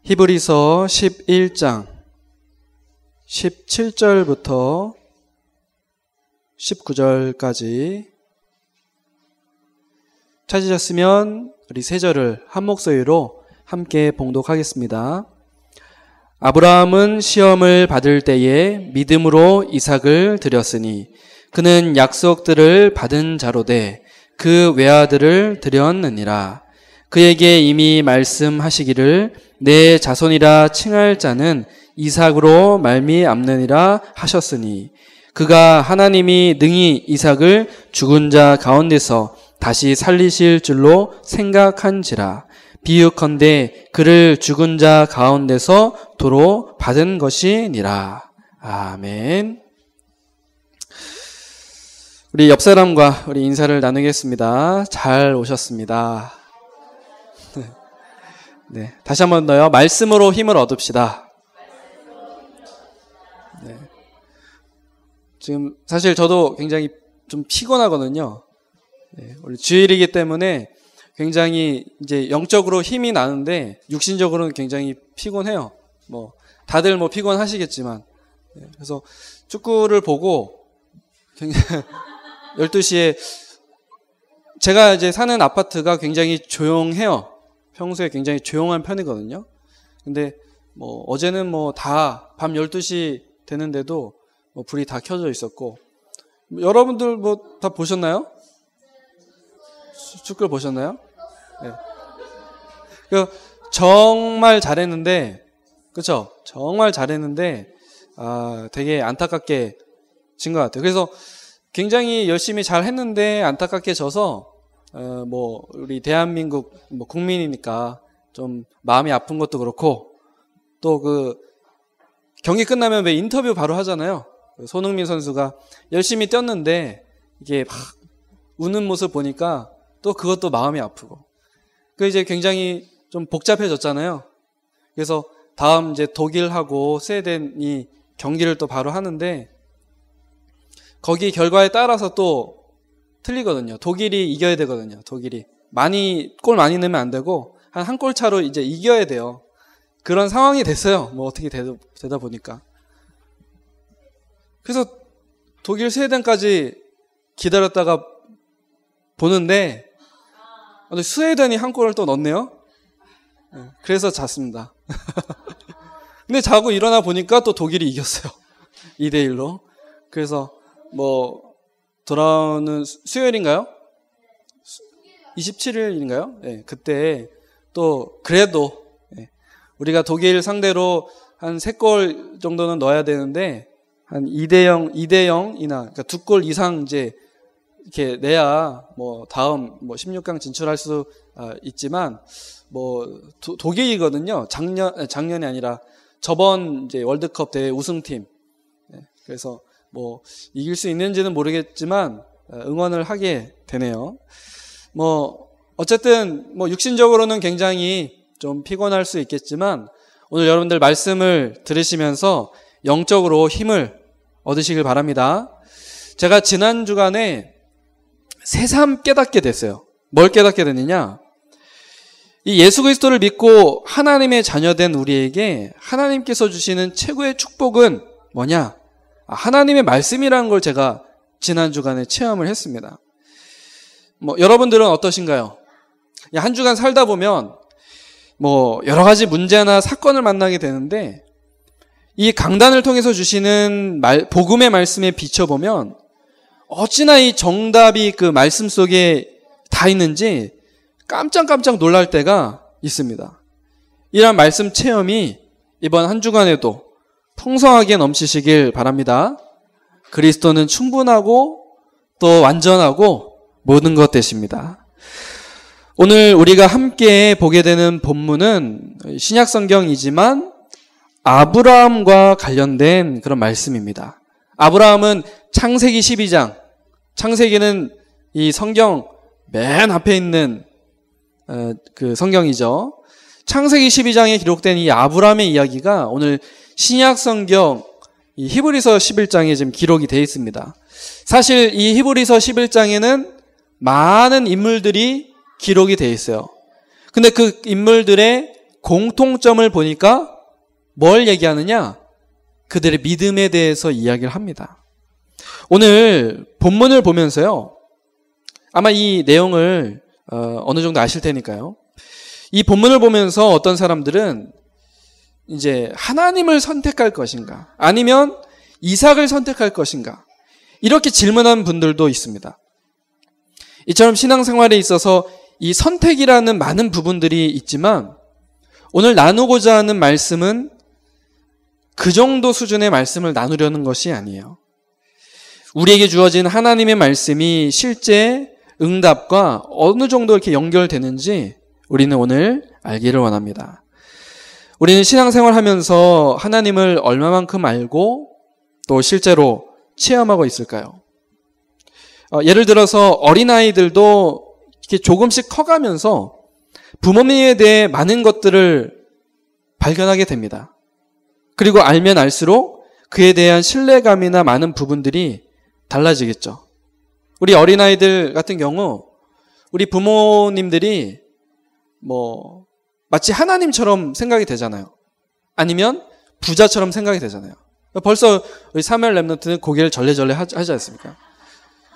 히브리서 11장 17절부터 19절까지 찾으셨으면 우리 세 절을 한 목소리로 함께 봉독하겠습니다. 아브라함은 시험을 받을 때에 믿음으로 이삭을 드렸으니 그는 약속들을 받은 자로되 그 외아들을 드렸느니라. 그에게 이미 말씀하시기를 내 자손이라 칭할 자는 이삭으로 말미암느니라 하셨으니 그가 하나님이 능히 이삭을 죽은 자 가운데서 다시 살리실 줄로 생각한지라. 비유컨대 그를 죽은 자 가운데서 도로 받은 것이니라. 아멘. 우리 옆 사람과 우리 인사를 나누겠습니다. 잘 오셨습니다. 네, 다시 한 번 더요. 말씀으로 힘을 얻읍시다. 네. 지금 사실 저도 굉장히 좀 피곤하거든요. 네, 우리 주일이기 때문에 굉장히 이제 영적으로 힘이 나는데 육신적으로는 굉장히 피곤해요. 다들 피곤하시겠지만. 네, 그래서 축구를 보고 굉장히 12시에 제가 이제 사는 아파트가 굉장히 조용해요. 평소에 굉장히 조용한 편이거든요. 근데 어제는 다 밤 12시 되는데도 불이 다 켜져 있었고, 여러분들 다 보셨나요? 축구를 보셨나요? 네. 정말 잘했는데, 그쵸? 정말 잘했는데, 되게 안타깝게 진 것 같아요. 그래서 굉장히 열심히 잘 했는데 안타깝게 져서, 우리 대한민국 국민이니까 좀 마음이 아픈 것도 그렇고, 또 경기 끝나면 왜 인터뷰 바로 하잖아요. 손흥민 선수가 열심히 뛰었는데 이게 막 우는 모습 보니까 또 그것도 마음이 아프고. 이제 굉장히 좀 복잡해졌잖아요. 그래서 다음 이제 독일하고 스웨덴이 경기를 또 바로 하는데 거기 결과에 따라서 또 틀리거든요. 독일이 이겨야 되거든요. 독일이 골 많이 넣으면 안 되고 한 골 차로 이제 이겨야 돼요. 그런 상황이 됐어요. 어떻게 되다 보니까. 그래서 독일 스웨덴까지 기다렸다가 보는데 스웨덴이 한 골을 또 넣었네요. 그래서 잤습니다. 근데 자고 일어나 보니까 또 독일이 이겼어요. 2대1로. 그래서 돌아오는 수요일인가요? 27일인가요? 네, 그때 또 그래도 우리가 독일 상대로 한 3골 정도는 넣어야 되는데 한 2대0이나 그러니까 2골 이상 이제 이렇게 내야 다음 16강 진출할 수 있지만 독일이거든요. 작년이 아니라 저번 이제 월드컵 대회 우승팀. 그래서 이길 수 있는지는 모르겠지만 응원을 하게 되네요. 어쨌든 육신적으로는 굉장히 좀 피곤할 수 있겠지만 오늘 여러분들 말씀을 들으시면서 영적으로 힘을 얻으시길 바랍니다. 제가 지난 주간에 새삼 깨닫게 됐어요. 뭘 깨닫게 됐느냐? 이 예수 그리스도를 믿고 하나님의 자녀된 우리에게 하나님께서 주시는 최고의 축복은 뭐냐? 하나님의 말씀이라는 걸 제가 지난 주간에 체험을 했습니다. 여러분들은 어떠신가요? 한 주간 살다 보면 여러 가지 문제나 사건을 만나게 되는데 이 강단을 통해서 주시는 복음의 말씀에 비춰보면 어찌나 이 정답이 그 말씀 속에 다 있는지 깜짝깜짝 놀랄 때가 있습니다. 이런 말씀 체험이 이번 한 주간에도 풍성하게 넘치시길 바랍니다. 그리스도는 충분하고 또 완전하고 모든 것 되십니다. 오늘 우리가 함께 보게 되는 본문은 신약 성경이지만 아브라함과 관련된 그런 말씀입니다. 아브라함은 창세기 12장, 창세기는 이 성경 맨 앞에 있는 그 성경이죠. 창세기 12장에 기록된 이 아브라함의 이야기가 오늘 신약 성경 이 히브리서 11장에 지금 기록이 되어 있습니다. 사실 이 히브리서 11장에는 많은 인물들이 기록이 되어 있어요. 근데 그 인물들의 공통점을 보니까 뭘 얘기하느냐? 그들의 믿음에 대해서 이야기를 합니다. 오늘 본문을 보면서요. 아마 이 내용을 어느 정도 아실 테니까요. 이 본문을 보면서 어떤 사람들은 이제 하나님을 선택할 것인가? 아니면 이삭을 선택할 것인가? 이렇게 질문하는 분들도 있습니다. 이처럼 신앙생활에 있어서 이 선택이라는 많은 부분들이 있지만 오늘 나누고자 하는 말씀은 그 정도 수준의 말씀을 나누려는 것이 아니에요. 우리에게 주어진 하나님의 말씀이 실제 응답과 어느 정도 이렇게 연결되는지 우리는 오늘 알기를 원합니다. 우리는 신앙생활 하면서 하나님을 얼마만큼 알고 또 실제로 체험하고 있을까요? 예를 들어서 어린아이들도 이렇게 조금씩 커가면서 부모님에 대해 많은 것들을 발견하게 됩니다. 그리고 알면 알수록 그에 대한 신뢰감이나 많은 부분들이 달라지겠죠. 우리 어린아이들 같은 경우 우리 부모님들이 마치 하나님처럼 생각이 되잖아요. 아니면 부자처럼 생각이 되잖아요. 벌써 우리 사무엘 랩넌트는 고개를 절레절레 하지 않습니까?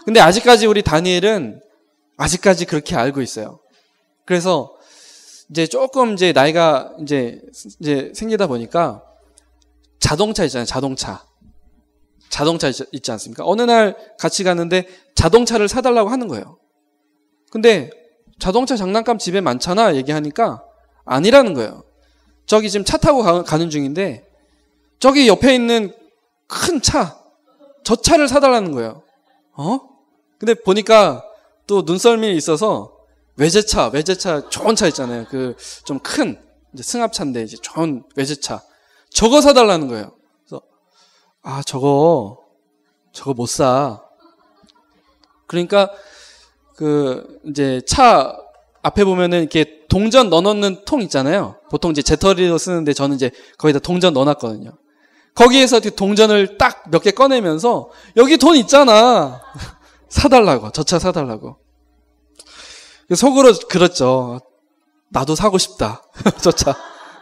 근데 아직까지 우리 다니엘은 아직까지 그렇게 알고 있어요. 그래서 이제 조금 이제 나이가 이제 생기다 보니까 자동차 있잖아요. 자동차 있지 않습니까? 어느 날 같이 갔는데 자동차를 사달라고 하는 거예요. 근데 자동차 장난감 집에 많잖아 얘기하니까 아니라는 거예요. 저기 지금 차 타고 가는 중인데 저기 옆에 있는 큰 차, 저 차를 사달라는 거예요. 근데 보니까 또 눈썰미 있어서 외제차 좋은 차 있잖아요. 그 좀 큰 승합차인데 이제 좋은 외제차. 저거 사달라는 거예요. 그래서 저거 못 사. 그러니까 이제 차 앞에 보면은 이렇게 동전 넣어놓는 통 있잖아요. 보통 이제 재떨이로 쓰는데 저는 이제 거기다 동전 넣어놨거든요. 거기에서 동전을 딱 몇 개 꺼내면서 여기 돈 있잖아. 사달라고. 저 차 사달라고. 속으로 그렇죠. 나도 사고 싶다. 저 차.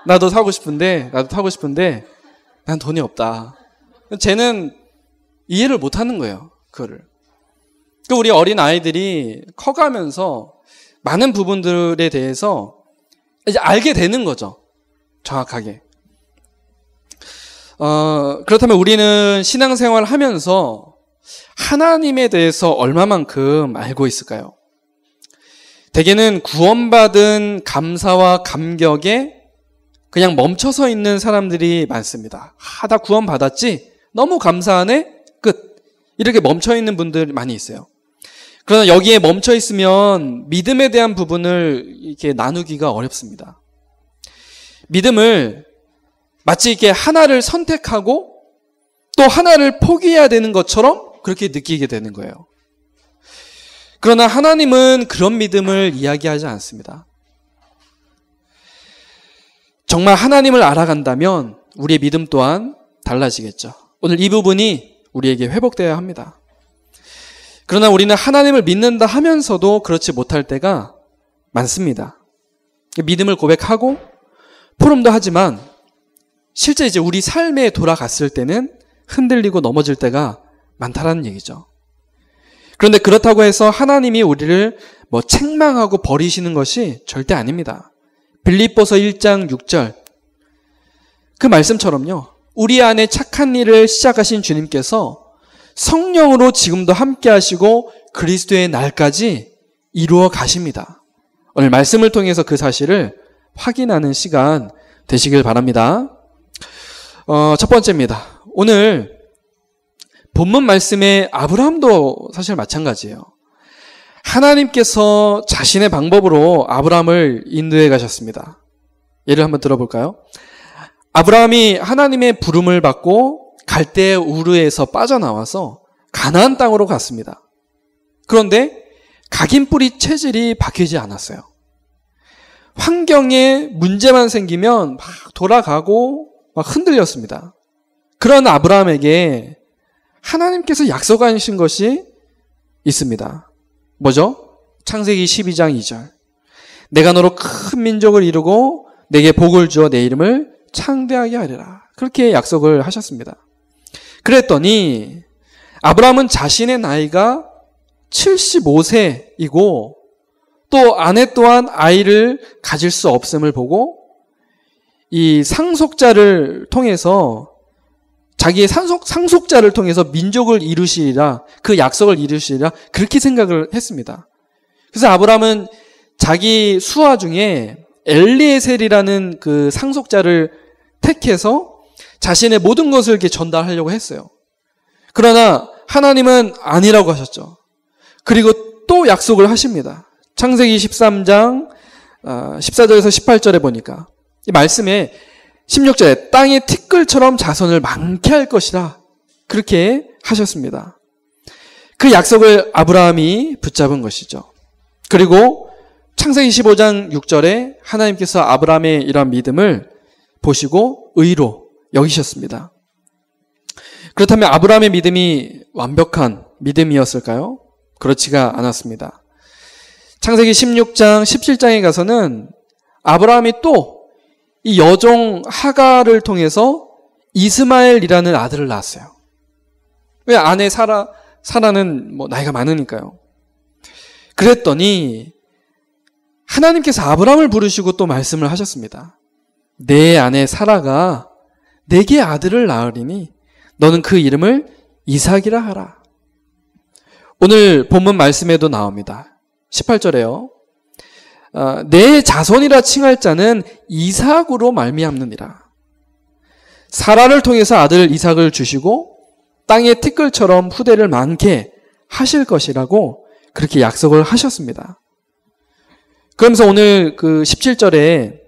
나도 타고 싶은데 난 돈이 없다. 쟤는 이해를 못 하는 거예요. 그거를. 우리 어린 아이들이 커가면서 많은 부분들에 대해서 이제 알게 되는 거죠. 정확하게. 그렇다면 우리는 신앙생활을 하면서 하나님에 대해서 얼마만큼 알고 있을까요? 대개는 구원받은 감사와 감격에 그냥 멈춰서 있는 사람들이 많습니다. 나 구원받았지? 너무 감사하네? 끝. 이렇게 멈춰 있는 분들 많이 있어요. 그러나 여기에 멈춰 있으면 믿음에 대한 부분을 이렇게 나누기가 어렵습니다. 믿음을 마치 이렇게 하나를 선택하고 또 하나를 포기해야 되는 것처럼 그렇게 느끼게 되는 거예요. 그러나 하나님은 그런 믿음을 이야기하지 않습니다. 정말 하나님을 알아간다면 우리의 믿음 또한 달라지겠죠. 오늘 이 부분이 우리에게 회복되어야 합니다. 그러나 우리는 하나님을 믿는다 하면서도 그렇지 못할 때가 많습니다. 믿음을 고백하고 포럼도 하지만 실제 이제 우리 삶에 돌아갔을 때는 흔들리고 넘어질 때가 많다라는 얘기죠. 그런데 그렇다고 해서 하나님이 우리를 책망하고 버리시는 것이 절대 아닙니다. 빌립보서 1장 6절 그 말씀처럼요. 우리 안에 착한 일을 시작하신 주님께서 성령으로 지금도 함께 하시고 그리스도의 날까지 이루어 가십니다. 오늘 말씀을 통해서 그 사실을 확인하는 시간 되시길 바랍니다. 첫 번째입니다. 오늘 본문 말씀의 아브라함도 사실 마찬가지예요. 하나님께서 자신의 방법으로 아브라함을 인도해 가셨습니다. 예를 한번 들어볼까요? 아브라함이 하나님의 부름을 받고 갈대의 우르에서 빠져나와서 가나안 땅으로 갔습니다. 그런데 각인뿌리 체질이 바뀌지 않았어요. 환경에 문제만 생기면 막 돌아가고 막 흔들렸습니다. 그런 아브라함에게 하나님께서 약속하신 것이 있습니다. 뭐죠? 창세기 12장 2절. 내가 너로 큰 민족을 이루고 내게 복을 주어 내 이름을 창대하게 하리라. 그렇게 약속을 하셨습니다. 그랬더니 아브라함은 자신의 나이가 75세이고 또 아내 또한 아이를 가질 수 없음을 보고 이 상속자를 통해서 자기의 상속자를 통해서 민족을 이루시리라, 그 약속을 이루시리라, 그렇게 생각을 했습니다. 그래서 아브라함은 자기 수하 중에 엘리에셀이라는 그 상속자를 택해서 자신의 모든 것을 이렇게 전달하려고 했어요. 그러나 하나님은 아니라고 하셨죠. 그리고 또 약속을 하십니다. 창세기 13장 14절에서 18절에 보니까 이 말씀에 16절에 땅의 티끌처럼 자손을 많게 할 것이라 그렇게 하셨습니다. 그 약속을 아브라함이 붙잡은 것이죠. 그리고 창세기 15장 6절에 하나님께서 아브라함의 이러한 믿음을 보시고 의로 여기셨습니다. 그렇다면 아브라함의 믿음이 완벽한 믿음이었을까요? 그렇지가 않았습니다. 창세기 16장 17장에 가서는 아브라함이 또 이 여종 하가를 통해서 이스마엘이라는 아들을 낳았어요. 왜? 아내 사라는 나이가 많으니까요. 그랬더니 하나님께서 아브라함을 부르시고 또 말씀을 하셨습니다. 내 아내 사라가 내게 아들을 낳으리니 너는 그 이름을 이삭이라 하라. 오늘 본문 말씀에도 나옵니다. 18절에요. 내 자손이라 칭할 자는 이삭으로 말미암느니라. 사라를 통해서 아들 이삭을 주시고 땅의 티끌처럼 후대를 많게 하실 것이라고 그렇게 약속을 하셨습니다. 그러면서 오늘 그 17절에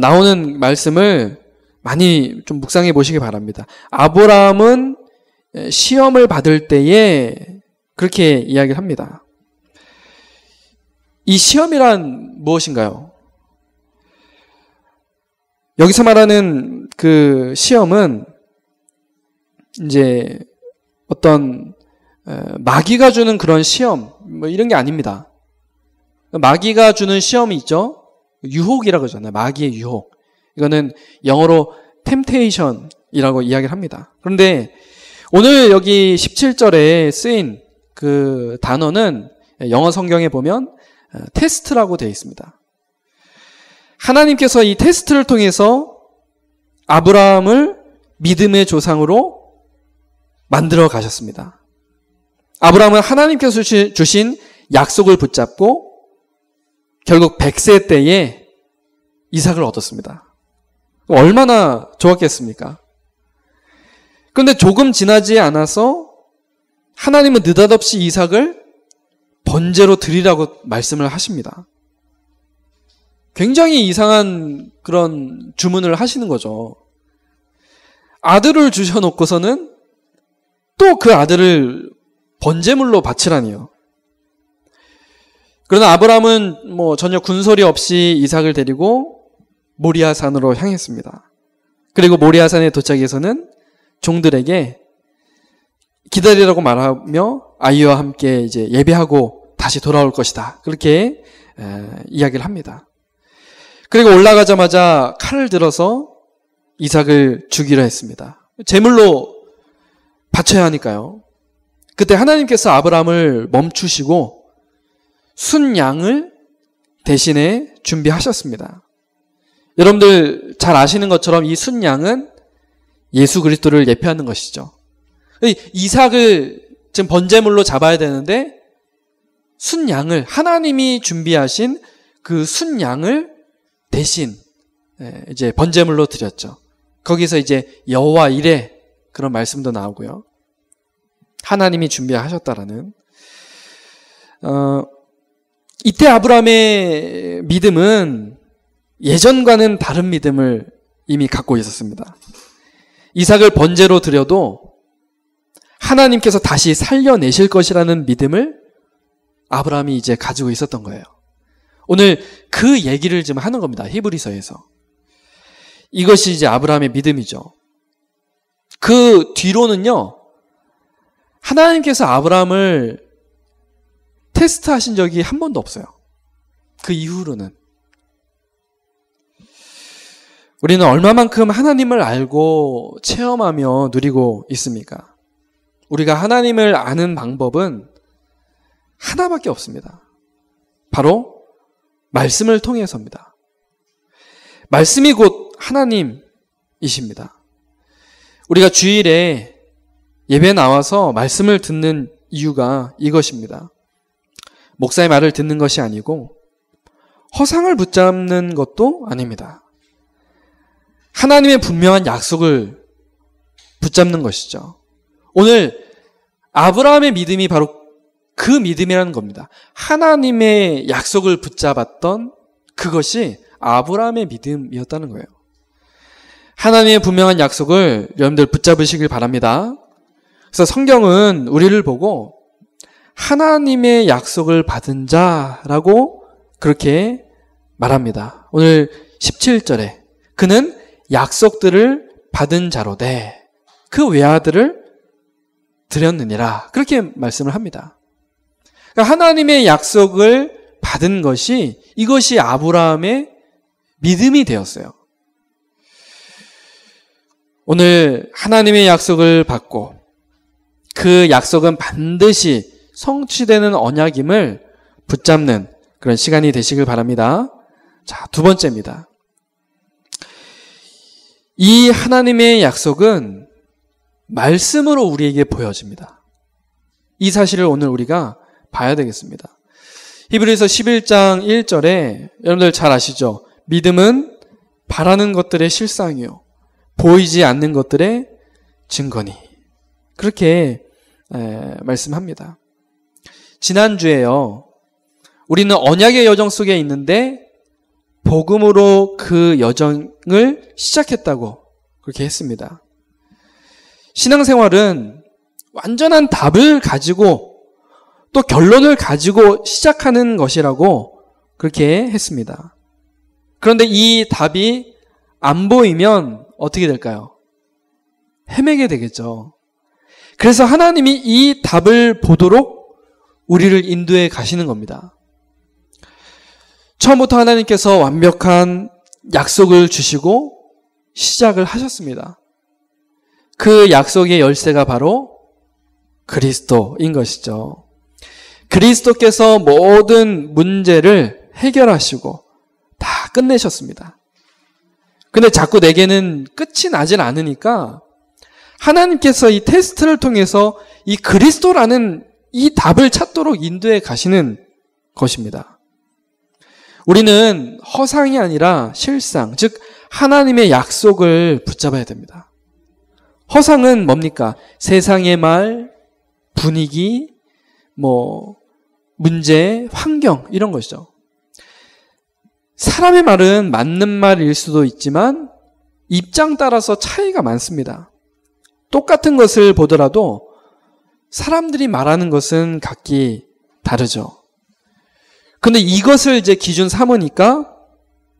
나오는 말씀을 많이 좀 묵상해 보시기 바랍니다. 아브라함은 시험을 받을 때에 그렇게 이야기를 합니다. 이 시험이란 무엇인가요? 여기서 말하는 그 시험은 이제 어떤 마귀가 주는 그런 시험 이런 게 아닙니다. 마귀가 주는 시험이 있죠. 유혹이라고 하잖아요. 마귀의 유혹. 이거는 영어로 temptation이라고 이야기를 합니다. 그런데 오늘 여기 17절에 쓰인 그 단어는 영어 성경에 보면 테스트라고 되어 있습니다. 하나님께서 이 테스트를 통해서 아브라함을 믿음의 조상으로 만들어 가셨습니다. 아브라함은 하나님께서 주신 약속을 붙잡고 결국 100세 때에 이삭을 얻었습니다. 얼마나 좋았겠습니까? 그런데 조금 지나지 않아서 하나님은 느닷없이 이삭을 번제로 드리라고 말씀을 하십니다. 굉장히 이상한 그런 주문을 하시는 거죠. 아들을 주셔놓고서는 또 그 아들을 번제물로 바치라니요. 그러나 아브라함은 전혀 군소리 없이 이삭을 데리고 모리아산으로 향했습니다. 그리고 모리아산에 도착해서는 종들에게 기다리라고 말하며 아이와 함께 이제 예배하고 다시 돌아올 것이다. 그렇게 이야기를 합니다. 그리고 올라가자마자 칼을 들어서 이삭을 죽이려 했습니다. 제물로 바쳐야 하니까요. 그때 하나님께서 아브라함을 멈추시고 순양을 대신에 준비하셨습니다. 여러분들 잘 아시는 것처럼 이 순양은 예수 그리스도를 예표하는 것이죠. 이삭을 지금 번제물로 잡아야 되는데 순양을 하나님이 준비하신 그 순양을 대신 이제 번제물로 드렸죠. 거기서 이제 여호와 이레 그런 말씀도 나오고요. 하나님이 준비하셨다라는 이때 아브라함의 믿음은 예전과는 다른 믿음을 이미 갖고 있었습니다. 이삭을 번제로 드려도 하나님께서 다시 살려내실 것이라는 믿음을 아브라함이 이제 가지고 있었던 거예요. 오늘 그 얘기를 지금 하는 겁니다. 히브리서에서. 이것이 이제 아브라함의 믿음이죠. 그 뒤로는요, 하나님께서 아브라함을 테스트하신 적이 한 번도 없어요. 그 이후로는. 우리는 얼마만큼 하나님을 알고 체험하며 누리고 있습니까? 우리가 하나님을 아는 방법은 하나밖에 없습니다. 바로 말씀을 통해서입니다. 말씀이 곧 하나님이십니다. 우리가 주일에 예배 나와서 말씀을 듣는 이유가 이것입니다. 목사의 말을 듣는 것이 아니고 허상을 붙잡는 것도 아닙니다. 하나님의 분명한 약속을 붙잡는 것이죠. 오늘 아브라함의 믿음이 바로 그 믿음이라는 겁니다. 하나님의 약속을 붙잡았던 그것이 아브라함의 믿음이었다는 거예요. 하나님의 분명한 약속을 여러분들 붙잡으시길 바랍니다. 그래서 성경은 우리를 보고 하나님의 약속을 받은 자라고 그렇게 말합니다. 오늘 17절에 그는 약속들을 받은 자로되 그 외아들을 드렸느니라 그렇게 말씀을 합니다. 그러니까 하나님의 약속을 받은 것이 이것이 아브라함의 믿음이 되었어요. 오늘 하나님의 약속을 받고 그 약속은 반드시 성취되는 언약임을 붙잡는 그런 시간이 되시길 바랍니다. 자, 두 번째입니다. 이 하나님의 약속은 말씀으로 우리에게 보여집니다. 이 사실을 오늘 우리가 봐야 되겠습니다. 히브리서 11장 1절에 여러분들 잘 아시죠? 믿음은 바라는 것들의 실상이요 보이지 않는 것들의 증거니. 그렇게 말씀합니다. 지난주에요. 우리는 언약의 여정 속에 있는데 복음으로 그 여정을 시작했다고 그렇게 했습니다. 신앙생활은 완전한 답을 가지고 또 결론을 가지고 시작하는 것이라고 그렇게 했습니다. 그런데 이 답이 안 보이면 어떻게 될까요? 헤매게 되겠죠. 그래서 하나님이 이 답을 보도록 우리를 인도해 가시는 겁니다. 처음부터 하나님께서 완벽한 약속을 주시고 시작을 하셨습니다. 그 약속의 열쇠가 바로 그리스도인 것이죠. 그리스도께서 모든 문제를 해결하시고 다 끝내셨습니다. 근데 자꾸 내게는 끝이 나질 않으니까 하나님께서 이 테스트를 통해서 이 그리스도라는 이 답을 찾도록 인도해 가시는 것입니다. 우리는 허상이 아니라 실상, 즉 하나님의 약속을 붙잡아야 됩니다. 허상은 뭡니까? 세상의 말, 분위기, 문제, 환경 이런 것이죠. 사람의 말은 맞는 말일 수도 있지만 입장 따라서 차이가 많습니다. 똑같은 것을 보더라도 사람들이 말하는 것은 각기 다르죠. 근데 이것을 이제 기준 삼으니까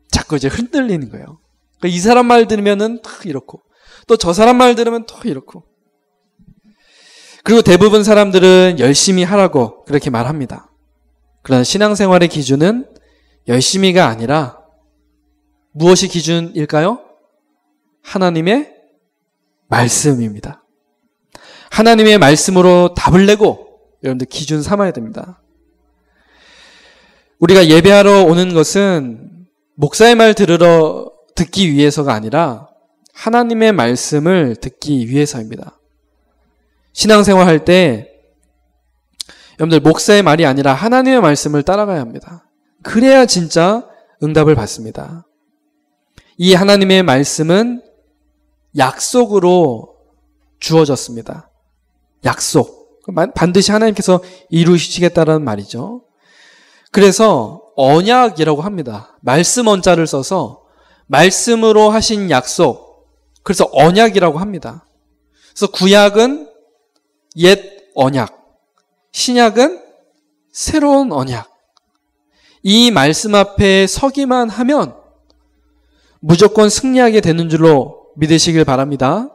자꾸 이제 흔들리는 거예요. 그러니까 이 사람 말 들으면은 또 이렇고, 또 저 사람 말 들으면 또 이렇고. 그리고 대부분 사람들은 열심히 하라고 그렇게 말합니다. 그러나 신앙생활의 기준은 열심히가 아니라 무엇이 기준일까요? 하나님의 말씀입니다. 하나님의 말씀으로 답을 내고 여러분들 기준 삼아야 됩니다. 우리가 예배하러 오는 것은 목사의 말 듣기 위해서가 아니라 하나님의 말씀을 듣기 위해서입니다. 신앙생활 할 때 여러분들 목사의 말이 아니라 하나님의 말씀을 따라가야 합니다. 그래야 진짜 응답을 받습니다. 이 하나님의 말씀은 약속으로 주어졌습니다. 약속. 반드시 하나님께서 이루시겠다는 말이죠. 그래서 언약이라고 합니다. 말씀 언자를 써서 말씀으로 하신 약속. 그래서 언약이라고 합니다. 그래서 구약은 옛 언약, 신약은 새로운 언약. 이 말씀 앞에 서기만 하면 무조건 승리하게 되는 줄로 믿으시길 바랍니다.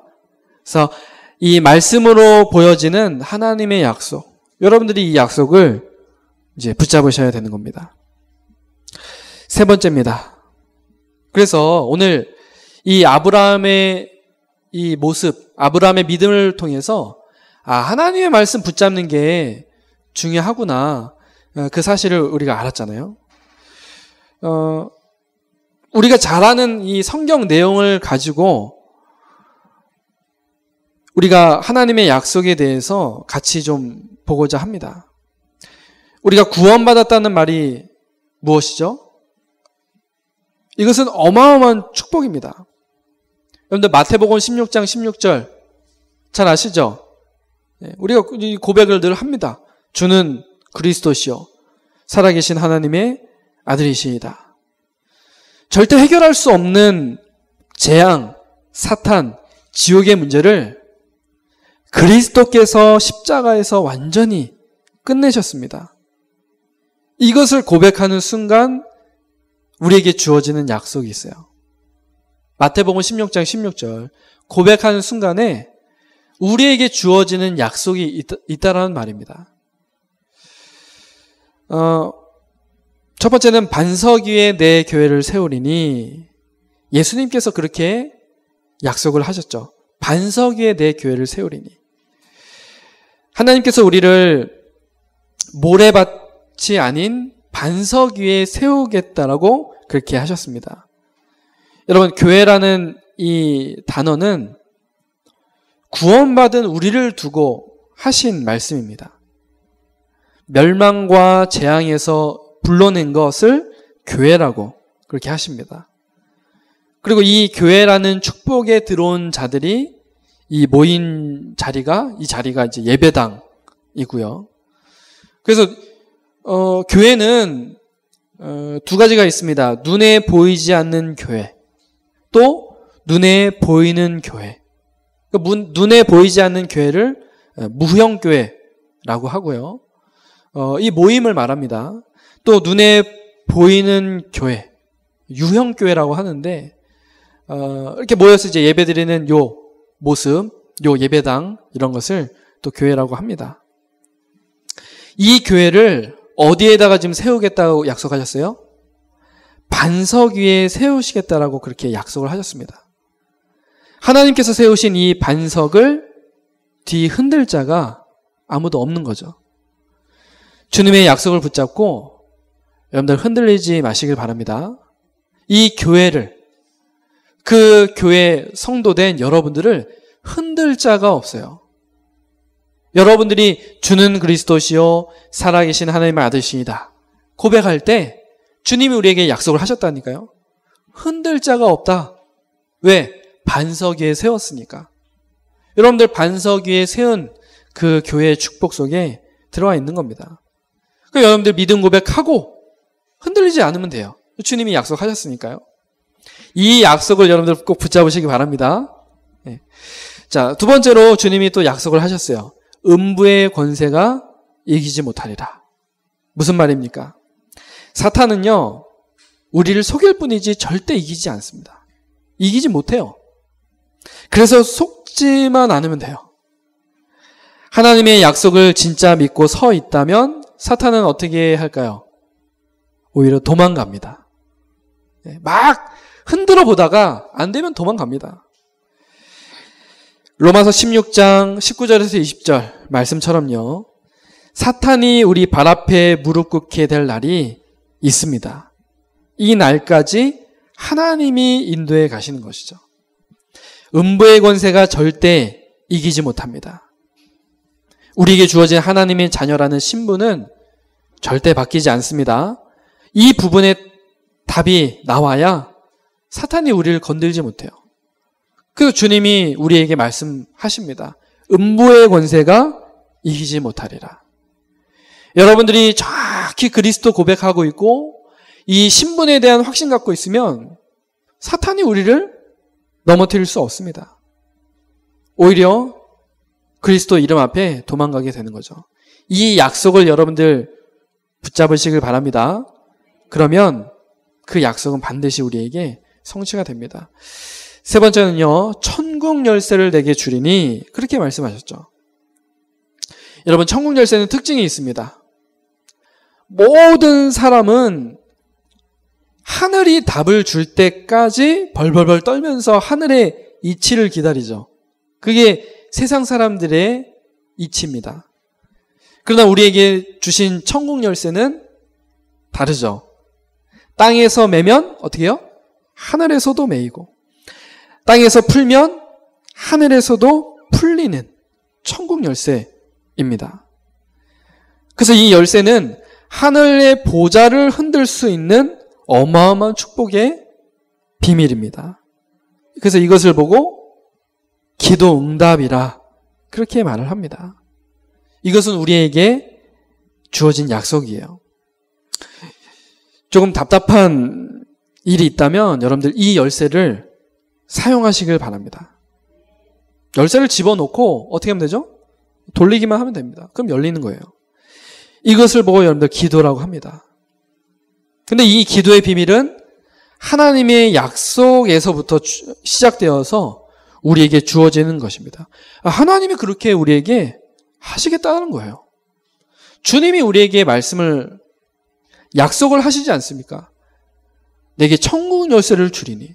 그래서 이 말씀으로 보여지는 하나님의 약속, 여러분들이 이 약속을 이제 붙잡으셔야 되는 겁니다. 세 번째입니다. 그래서 오늘 이 아브라함의 이 모습, 아브라함의 믿음을 통해서 하나님의 말씀 붙잡는 게 중요하구나. 그 사실을 우리가 알았잖아요. 우리가 잘 아는 이 성경 내용을 가지고 우리가 하나님의 약속에 대해서 같이 좀 보고자 합니다. 우리가 구원받았다는 말이 무엇이죠? 이것은 어마어마한 축복입니다. 여러분들 마태복음 16장 16절 잘 아시죠? 우리가 이 고백을 늘 합니다. 주는 그리스도시요 살아계신 하나님의 아들이시이다. 절대 해결할 수 없는 재앙, 사탄, 지옥의 문제를 그리스도께서 십자가에서 완전히 끝내셨습니다. 이것을 고백하는 순간 우리에게 주어지는 약속이 있어요. 마태복음 16장 16절 고백하는 순간에 우리에게 주어지는 약속이 있다라는 말입니다. 첫 번째는 반석 위에 내 교회를 세우리니 예수님께서 그렇게 약속을 하셨죠. 반석 위에 내 교회를 세우리니 하나님께서 우리를 모래밭이 아닌 반석 위에 세우겠다라고 그렇게 하셨습니다. 여러분, 교회라는 이 단어는 구원받은 우리를 두고 하신 말씀입니다. 멸망과 재앙에서 불러낸 것을 교회라고 그렇게 하십니다. 그리고 이 교회라는 축복에 들어온 자들이 이 모인 자리가 이제 예배당이고요. 그래서 교회는 두 가지가 있습니다. 눈에 보이지 않는 교회, 또 눈에 보이는 교회. 눈에 보이지 않는 교회를 무형교회라고 하고요. 이 모임을 말합니다. 또 눈에 보이는 교회, 유형교회라고 하는데 이렇게 모여서 이제 예배드리는 요 모습, 요 예배당 이런 것을 또 교회라고 합니다. 이 교회를 어디에다가 지금 세우겠다고 약속하셨어요? 반석 위에 세우시겠다라고 그렇게 약속을 하셨습니다. 하나님께서 세우신 이 반석을 뒤흔들 자가 아무도 없는 거죠. 주님의 약속을 붙잡고 여러분들 흔들리지 마시길 바랍니다. 이 교회를, 그 교회 성도된 여러분들을 흔들 자가 없어요. 여러분들이 주는 그리스도시요 살아계신 하나님의 아들이시다 고백할 때 주님이 우리에게 약속을 하셨다니까요. 흔들 자가 없다. 왜? 반석 위에 세웠으니까. 여러분들 반석 위에 세운 그 교회의 축복 속에 들어와 있는 겁니다. 그러니까 여러분들 믿음 고백하고 흔들리지 않으면 돼요. 주님이 약속하셨으니까요. 이 약속을 여러분들 꼭 붙잡으시기 바랍니다. 네. 자, 두 번째로 주님이 또 약속을 하셨어요. 음부의 권세가 이기지 못하리라. 무슨 말입니까? 사탄은요, 우리를 속일 뿐이지 절대 이기지 않습니다. 이기지 못해요. 그래서 속지만 않으면 돼요. 하나님의 약속을 진짜 믿고 서 있다면 사탄은 어떻게 할까요? 오히려 도망갑니다. 막 흔들어 보다가 안 되면 도망갑니다. 로마서 16장 19절에서 20절 말씀처럼요. 사탄이 우리 발 앞에 무릎 꿇게 될 날이 있습니다. 이 날까지 하나님이 인도해 가시는 것이죠. 음부의 권세가 절대 이기지 못합니다. 우리에게 주어진 하나님의 자녀라는 신분은 절대 바뀌지 않습니다. 이 부분에 답이 나와야 사탄이 우리를 건들지 못해요. 그래서 주님이 우리에게 말씀하십니다. 음부의 권세가 이기지 못하리라. 여러분들이 정확히 그리스도 고백하고 있고 이 신분에 대한 확신 갖고 있으면 사탄이 우리를 넘어뜨릴 수 없습니다. 오히려 그리스도 이름 앞에 도망가게 되는 거죠. 이 약속을 여러분들 붙잡으시길 바랍니다. 그러면 그 약속은 반드시 우리에게 성취가 됩니다. 세 번째는요, 천국 열쇠를 내게 주리니 그렇게 말씀하셨죠. 여러분, 천국 열쇠는 특징이 있습니다. 모든 사람은 하늘이 답을 줄 때까지 벌벌벌 떨면서 하늘의 이치를 기다리죠. 그게 세상 사람들의 이치입니다. 그러나 우리에게 주신 천국 열쇠는 다르죠. 땅에서 매면 어떻게 해요? 하늘에서도 매이고, 땅에서 풀면 하늘에서도 풀리는 천국 열쇠입니다. 그래서 이 열쇠는 하늘의 보좌를 흔들 수 있는 어마어마한 축복의 비밀입니다. 그래서 이것을 보고 기도 응답이라 그렇게 말을 합니다. 이것은 우리에게 주어진 약속이에요. 조금 답답한 일이 있다면 여러분들 이 열쇠를 사용하시길 바랍니다. 열쇠를 집어넣고 어떻게 하면 되죠? 돌리기만 하면 됩니다. 그럼 열리는 거예요. 이것을 보고 여러분들 기도라고 합니다. 근데 이 기도의 비밀은 하나님의 약속에서부터 시작되어서 우리에게 주어지는 것입니다. 하나님이 그렇게 우리에게 하시겠다는 거예요. 주님이 우리에게 말씀을 약속을 하시지 않습니까? 내게 천국 열쇠를 주리니.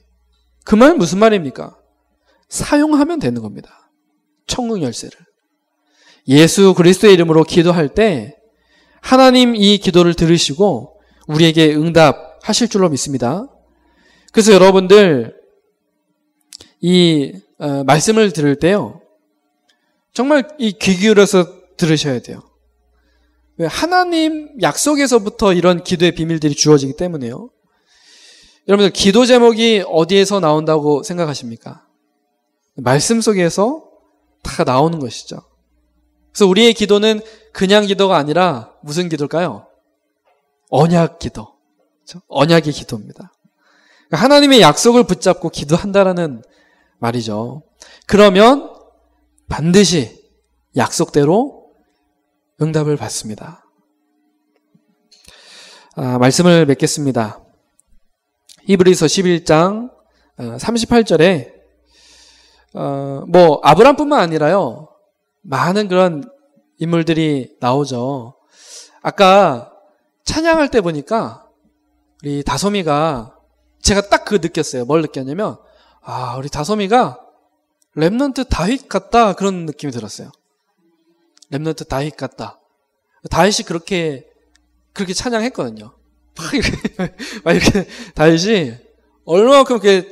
그 말 무슨 말입니까? 사용하면 되는 겁니다. 천국 열쇠를. 예수 그리스도의 이름으로 기도할 때 하나님 이 기도를 들으시고 우리에게 응답하실 줄로 믿습니다. 그래서 여러분들 이 말씀을 들을 때요, 정말 이 귀 기울여서 들으셔야 돼요. 왜? 하나님 약속에서부터 이런 기도의 비밀들이 주어지기 때문에요. 여러분들 기도 제목이 어디에서 나온다고 생각하십니까? 말씀 속에서 다 나오는 것이죠. 그래서 우리의 기도는 그냥 기도가 아니라 무슨 기도일까요? 언약 기도. 그렇죠? 언약의 기도입니다. 하나님의 약속을 붙잡고 기도한다라는 말이죠. 그러면 반드시 약속대로 응답을 받습니다. 말씀을 맺겠습니다. 히브리서 11장 38절에 아브람뿐만 아니라요, 많은 그런 인물들이 나오죠. 아까 찬양할 때 보니까 우리 다솜이가, 제가 딱 그거 느꼈어요. 뭘 느꼈냐면, 우리 다솜이가 렘넌트 다윗 같다, 그런 느낌이 들었어요. 렘넌트 다윗 같다. 다윗이 그렇게 찬양했거든요. 막 이렇게 다윗이 얼마만큼 그렇게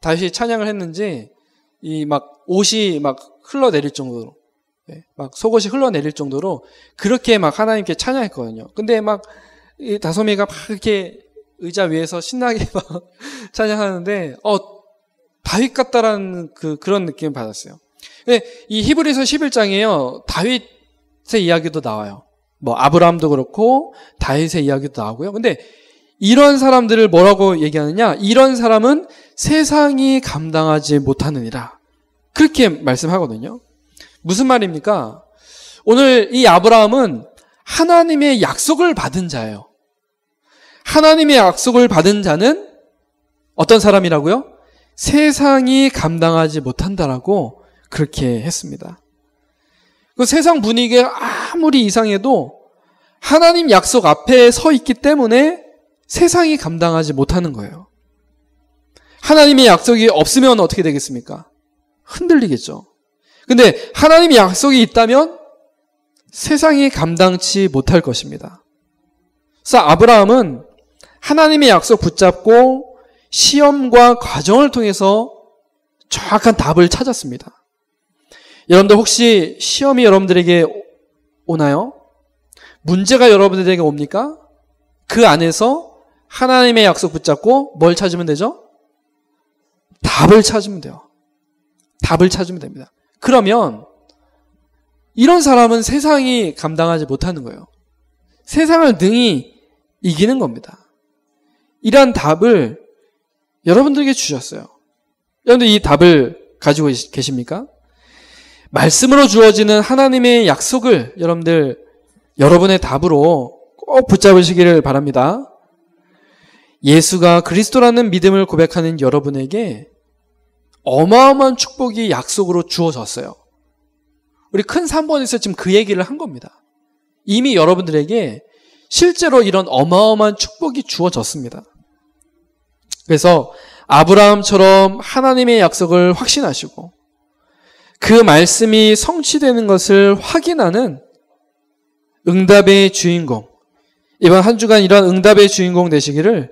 다윗이 찬양을 했는지 이 막 옷이 막 흘러내릴 정도로, 막 속옷이 흘러내릴 정도로 그렇게 막 하나님께 찬양했거든요. 근데 막 이 다솜이가 막 이렇게 의자 위에서 신나게 막 찬양하는데 다윗 같다라는 그런 느낌을 받았어요. 근데 이 히브리서 11장에요, 다윗의 이야기도 나와요. 아브라함도 그렇고 다윗의 이야기도 나오고요. 근데 이런 사람들을 뭐라고 얘기하느냐? 이런 사람은 세상이 감당하지 못하느니라. 그렇게 말씀하거든요. 무슨 말입니까? 오늘 이 아브라함은 하나님의 약속을 받은 자예요. 하나님의 약속을 받은 자는 어떤 사람이라고요? 세상이 감당하지 못한다라고 그렇게 했습니다. 그 세상 분위기가 아무리 이상해도 하나님 약속 앞에 서 있기 때문에 세상이 감당하지 못하는 거예요. 하나님의 약속이 없으면 어떻게 되겠습니까? 흔들리겠죠. 근데 하나님의 약속이 있다면 세상이 감당치 못할 것입니다. 그래서 아브라함은 하나님의 약속 붙잡고 시험과 과정을 통해서 정확한 답을 찾았습니다. 여러분들 혹시 시험이 여러분들에게 오나요? 문제가 여러분들에게 옵니까? 그 안에서 하나님의 약속 붙잡고 뭘 찾으면 되죠? 답을 찾으면 돼요. 답을 찾으면 됩니다. 그러면 이런 사람은 세상이 감당하지 못하는 거예요. 세상을 능히 이기는 겁니다. 이러한 답을 여러분들에게 주셨어요. 여러분들 이 답을 가지고 계십니까? 말씀으로 주어지는 하나님의 약속을 여러분들 여러분의 답으로 꼭 붙잡으시기를 바랍니다. 예수가 그리스도라는 믿음을 고백하는 여러분에게 어마어마한 축복이 약속으로 주어졌어요. 우리 큰 3번에서 지금 그 얘기를 한 겁니다. 이미 여러분들에게 실제로 이런 어마어마한 축복이 주어졌습니다. 그래서 아브라함처럼 하나님의 약속을 확신하시고 그 말씀이 성취되는 것을 확인하는 응답의 주인공, 이번 한 주간 이런 응답의 주인공 되시기를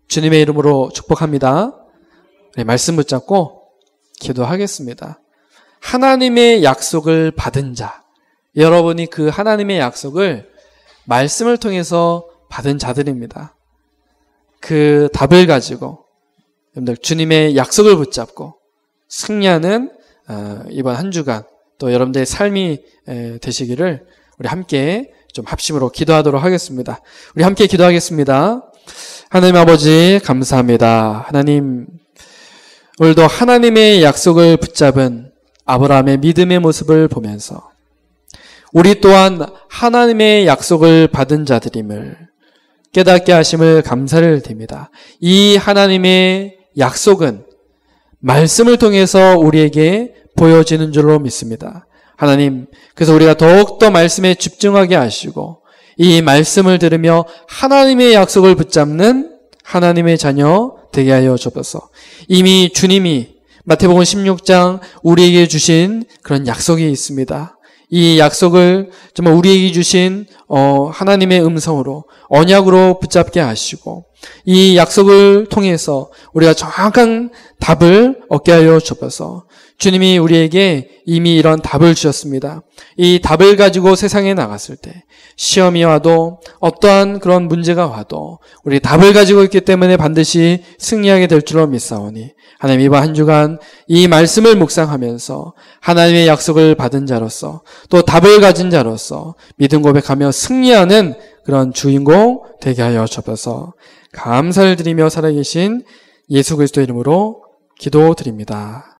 주님의 이름으로 축복합니다. 네, 말씀 붙잡고 기도하겠습니다. 하나님의 약속을 받은 자, 여러분이 그 하나님의 약속을 말씀을 통해서 받은 자들입니다. 그 답을 가지고 여러분들 주님의 약속을 붙잡고 승리하는 이번 한 주간 또 여러분들의 삶이 되시기를 우리 함께 좀 합심으로 기도하도록 하겠습니다. 우리 함께 기도하겠습니다. 하나님 아버지 감사합니다. 하나님, 오늘도 하나님의 약속을 붙잡은 아브라함의 믿음의 모습을 보면서 우리 또한 하나님의 약속을 받은 자들임을 깨닫게 하심을 감사를 드립니다. 이 하나님의 약속은 말씀을 통해서 우리에게 보여지는 줄로 믿습니다. 하나님, 그래서 우리가 더욱더 말씀에 집중하게 하시고 이 말씀을 들으며 하나님의 약속을 붙잡는 하나님의 자녀 되게 하여 주옵소서. 이미 주님이 마태복음 16장 우리에게 주신 그런 약속이 있습니다. 이 약속을 정말 우리에게 주신 하나님의 음성으로 언약으로 붙잡게 하시고 이 약속을 통해서 우리가 정확한 답을 얻게 하여 주옵소서. 주님이 우리에게 이미 이런 답을 주셨습니다. 이 답을 가지고 세상에 나갔을 때 시험이 와도 어떠한 그런 문제가 와도 우리 답을 가지고 있기 때문에 반드시 승리하게 될 줄로 믿사오니 하나님, 이번 한 주간 이 말씀을 묵상하면서 하나님의 약속을 받은 자로서 또 답을 가진 자로서 믿음 고백하며 승리하는 그런 주인공 되게 하여 주옵소서. 감사를 드리며 살아계신 예수 그리스도 이름으로 기도드립니다.